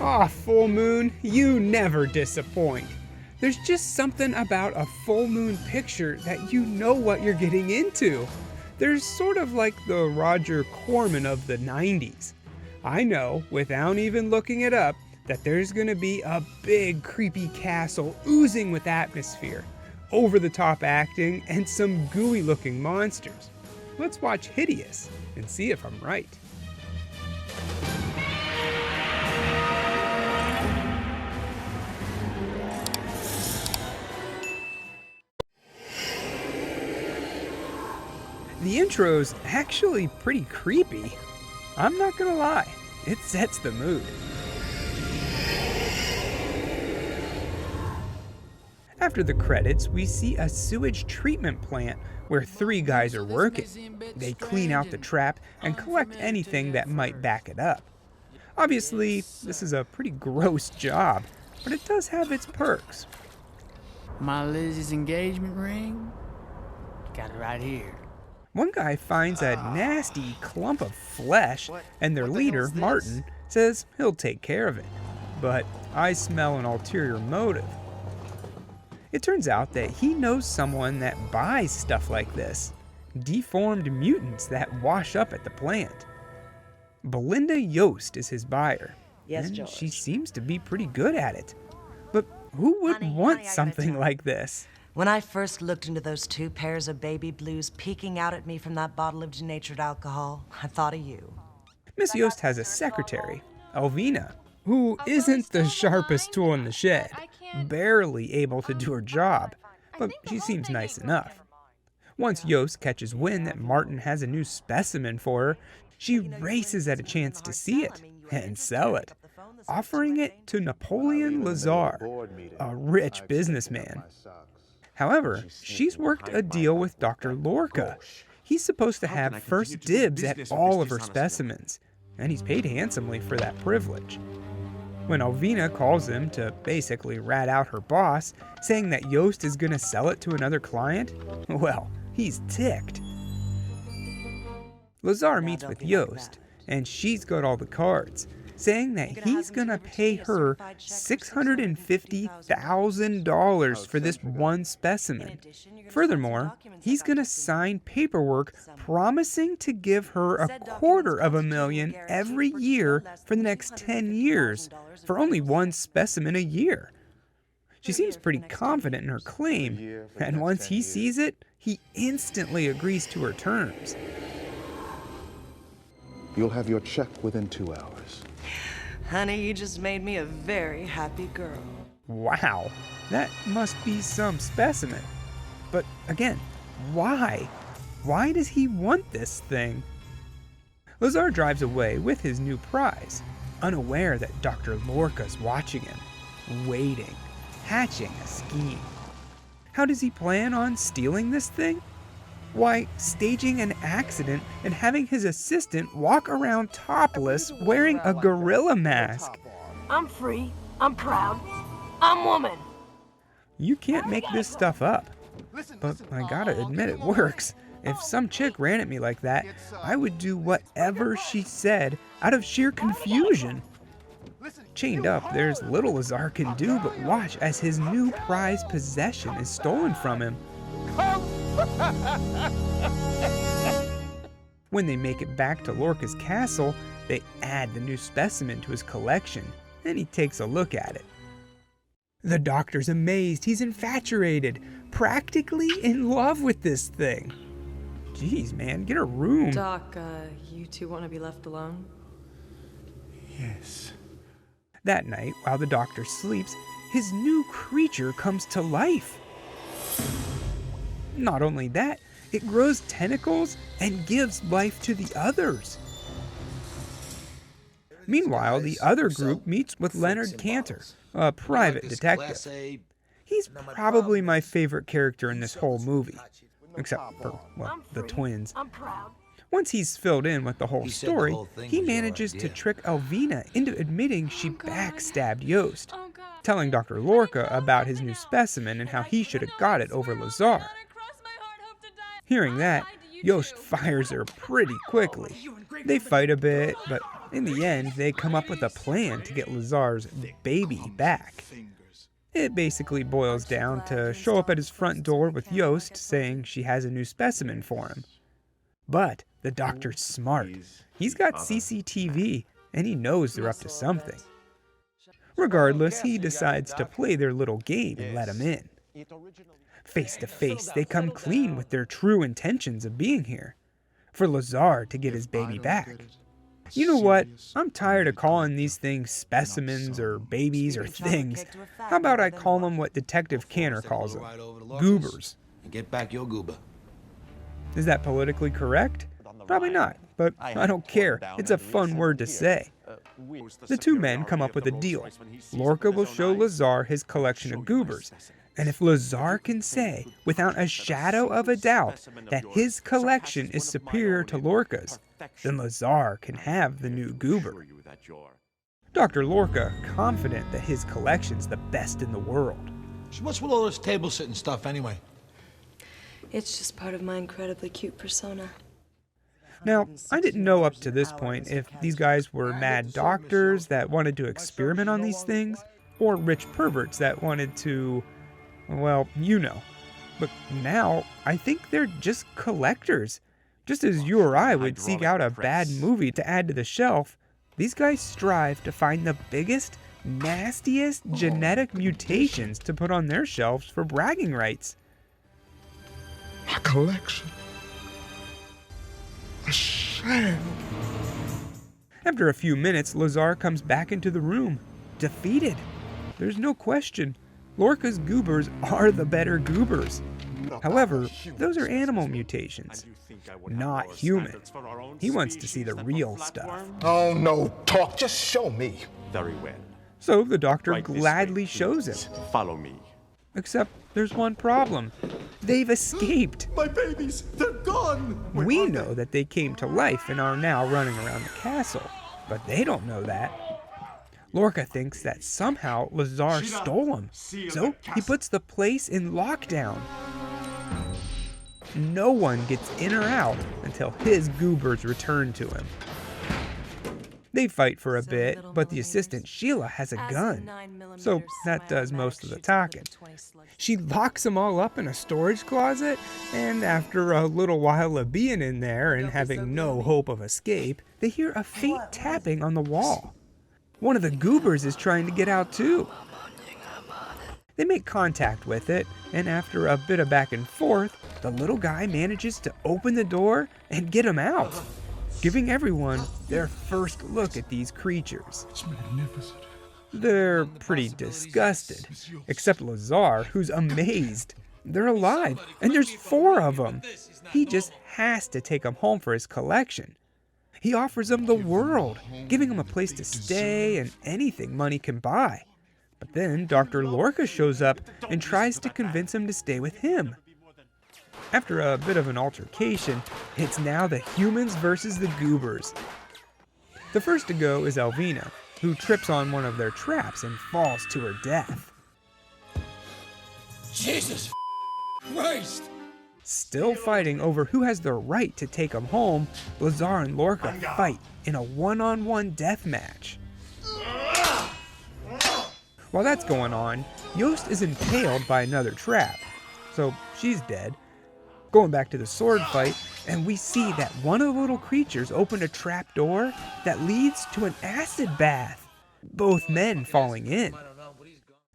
Aw, full moon, you never disappoint. There's just something about a full moon picture that you know what you're getting into. There's sort of like the Roger Corman of the 90s. I know, without even looking it up, that there's gonna be a big creepy castle oozing with atmosphere, over-the-top acting, and some gooey-looking monsters. Let's watch Hideous and see if I'm right. The intro's actually pretty creepy. I'm not gonna lie, it sets the mood. After the credits, we see a sewage treatment plant where 3 guys are working. They clean out the trap and collect anything that might back it up. Obviously, this is a pretty gross job, but it does have its perks. My Lizzie's engagement ring? Got it right here. One guy finds a nasty clump of flesh, and their leader, Martin, says he'll take care of it. But I smell an ulterior motive. It turns out that he knows someone that buys stuff like this. Deformed mutants that wash up at the plant. Belinda Yost is his buyer. Yes, and George. she seems to be pretty good at it. But who would want something like this? When I first looked into those 2 pairs of baby blues peeking out at me from that bottle of denatured alcohol, I thought of you. Miss Yost has a secretary, Elvina, who isn't the sharpest tool in the shed, barely able to do her job, but she seems nice enough. Once Yost catches wind that Martin has a new specimen for her, she races at a chance to see it and sell it, offering it to Napoleon Lazar, a rich businessman. However, she's worked a deal with Dr. Lorca. He's supposed to have first dibs at all of her specimens, and he's paid handsomely for that privilege. When Elvina calls him to basically rat out her boss, saying that Yost is gonna sell it to another client, well, he's ticked. Lazar meets with Yost, and she's got all the cards, saying that he's gonna pay her $650,000 for this one specimen. Furthermore, he's gonna sign paperwork promising to give her $250,000 every year for the next 10 years, for only one specimen a year. She seems pretty confident in her claim, and once he sees it, he instantly agrees to her terms. You'll have your check within 2 hours. Honey, you just made me a very happy girl. Wow, that must be some specimen. But again, why? Why does he want this thing? Lazar drives away with his new prize, unaware that Dr. Lorca's watching him, waiting, hatching a scheme. How does he plan on stealing this thing? Why, staging an accident and having his assistant walk around topless wearing a gorilla mask. I'm free, I'm proud, I'm woman. You can't make this stuff up. But I gotta admit it works. If some chick ran at me like that, I would do whatever she said out of sheer confusion. Chained up, there's little Lazar can do but watch as his new prized possession is stolen from him. When they make it back to Lorca's castle, they add the new specimen to his collection, and he takes a look at it. The doctor's amazed. He's infatuated, practically in love with this thing. Jeez, man, get a room. Doc, you 2 want to be left alone? Yes. That night, while the doctor sleeps, his new creature comes to life. Not only that, it grows tentacles and gives life to the others. Meanwhile, the other group meets with Leonard Cantor, a private detective. He's probably my favorite character in this whole movie, except for, well, the twins. Once he's filled in with the whole story, he manages to trick Elvina into admitting she backstabbed Yost, telling Dr. Lorca about his new specimen and how he should have got it over Lazar. Hearing that, Yost fires her pretty quickly. They fight a bit, but In the end, they come up with a plan to get Lazar's baby back. It basically boils down to show up at his front door with Yost saying she has a new specimen for him. But the doctor's smart. He's got CCTV, and he knows they're up to something. Regardless, he decides to play their little game and let him in. Face to face, they come clean with their true intentions of being here. For Lazar to get his baby back. You know what? I'm tired of calling these things specimens or babies or things. How about I call them what Detective Canner calls them? Goobers. Get back your goober. Is that politically correct? Probably not, but I don't care. It's a fun word to say. The two men come up with a deal. Lorca will show Lazar his collection of goobers. And if Lazar can say, without a shadow of a doubt, that his collection is superior to Lorca's, then Lazar can have the new goober. Dr. Lorca, confident that his collection's the best in the world. So what's with all this table sitting stuff anyway? It's just part of my incredibly cute persona. Now, I didn't know up to this point if these guys were mad doctors that wanted to experiment on these things, or rich perverts that wanted to, well, you know. But now, I think they're just collectors. Just as you or I would seek out a bad movie to add to the shelf, these guys strive to find the biggest, nastiest genetic mutations to put on their shelves for bragging rights. My collection. A sham. After a few minutes, Lazar comes back into the room, defeated. There's no question. Lorca's goobers are the better goobers. However, those are animal mutations, not human. He wants to see the real stuff. Oh, no talk. Just show me. Very well. So the doctor gladly shows him. Follow me. Except there's one problem. They've escaped. My babies, they're gone. We know that they came to life and are now running around the castle, but they don't know that. Lorca thinks that somehow Lazar stole them, so he puts the place in lockdown. No one gets in or out until his goobers return to him. They fight for a bit, but the assistant Sheila has a gun, so that does most of the talking. She locks them all up in a storage closet, and after a little while of being in there and having no hope of escape, they hear a faint tapping on the wall. One of the goobers is trying to get out too. They make contact with it, and after a bit of back and forth, the little guy manages to open the door and get him out, giving everyone their first look at these creatures. It's magnificent. They're pretty disgusted, except Lazar, who's amazed. They're alive, and there's 4 of them. He just has to take them home for his collection. He offers them the world, giving them a place to stay and anything money can buy. But then Dr. Lorca shows up and tries to convince him to stay with him. After a bit of an altercation, it's now the humans versus the goobers. The first to go is Elvina, who trips on one of their traps and falls to her death. Jesus Christ! Still fighting over who has the right to take them home, Lazar and Lorca fight in a one-on-one death match. While that's going on, Yost is impaled by another trap, so she's dead. Going back to the sword fight, and we see that one of the little creatures opened a trap door that leads to an acid bath, both men falling in.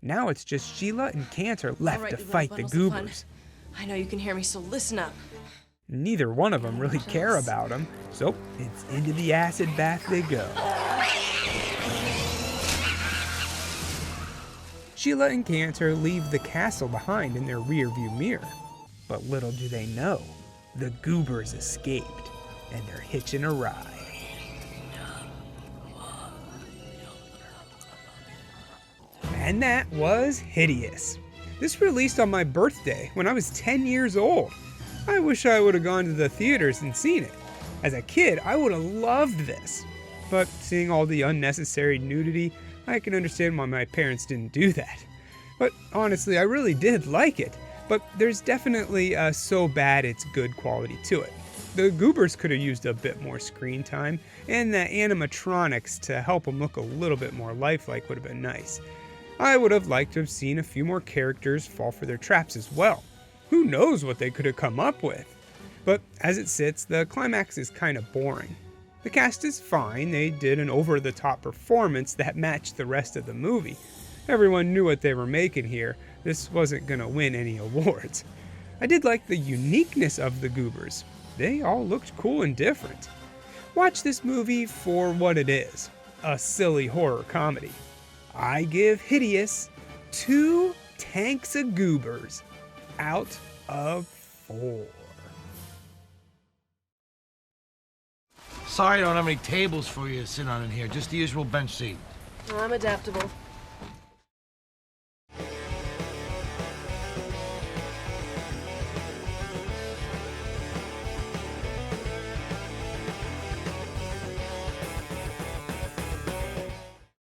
Now it's just Sheila and Cantor left to fight the goobers. I know you can hear me, so listen up. Neither one of them really care about him, so it's into the acid bath they go. Sheila and Cantor leave the castle behind in their rearview mirror. But little do they know, the goobers escaped, and they're hitching a ride. And that was Hideous. This released on my birthday when I was 10 years old. I wish I would have gone to the theaters and seen it. As a kid, I would have loved this. But seeing all the unnecessary nudity, I can understand why my parents didn't do that. But honestly, I really did like it. But there's definitely a so bad it's good quality to it. The Goobers could have used a bit more screen time, and the animatronics to help them look a little bit more lifelike would have been nice. I would have liked to have seen a few more characters fall for their traps as well. Who knows what they could have come up with? But as it sits, the climax is kind of boring. The cast is fine, they did an over-the-top performance that matched the rest of the movie. Everyone knew what they were making here, this wasn't gonna win any awards. I did like the uniqueness of the Goobers. They all looked cool and different. Watch this movie for what it is, a silly horror comedy. I give Hideous 2 tanks of Goobers out of 4. Sorry I don't have any tables for you to sit on in here. Just the usual bench seat. I'm adaptable.